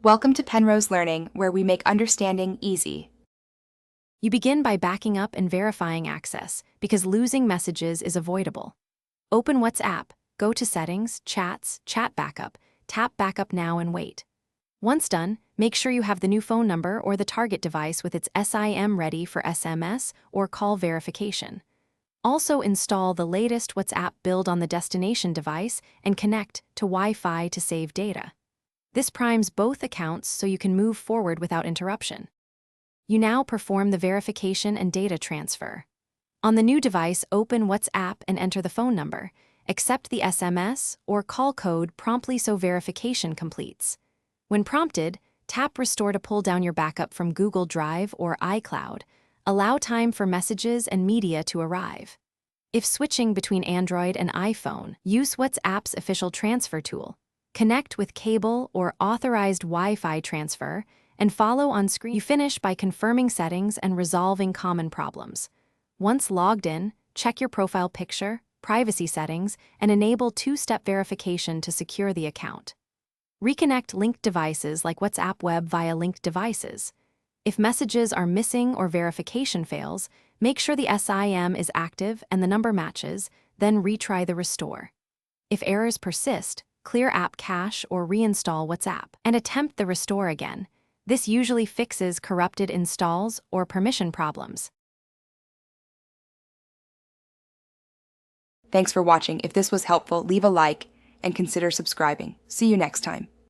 Welcome to Penrose Learning, where we make understanding easy. You begin by backing up and verifying access, because losing messages is avoidable. Open WhatsApp, go to Settings, Chats, Chat Backup, tap Backup Now and wait. Once done, make sure you have the new phone number or the target device with its SIM ready for SMS or call verification. Also install the latest WhatsApp build on the destination device and connect to Wi-Fi to save data. This primes both accounts so you can move forward without interruption. You now perform the verification and data transfer. On the new device, open WhatsApp and enter the phone number. Accept the SMS or call code promptly so verification completes. When prompted, tap Restore to pull down your backup from Google Drive or iCloud. Allow time for messages and media to arrive. If switching between Android and iPhone, use WhatsApp's official transfer tool. Connect with cable or authorized Wi-Fi transfer and follow on screen. You finish by confirming settings and resolving common problems. Once logged in, check your profile picture, privacy settings, and enable two-step verification to secure the account. Reconnect linked devices like WhatsApp Web via linked devices. If messages are missing or verification fails, make sure the SIM is active and the number matches, then retry the restore. If errors persist, clear app cache or reinstall WhatsApp and attempt the restore again. This usually fixes corrupted installs or permission problems. Thanks for watching. If this was helpful, leave a like and consider subscribing. See you next time.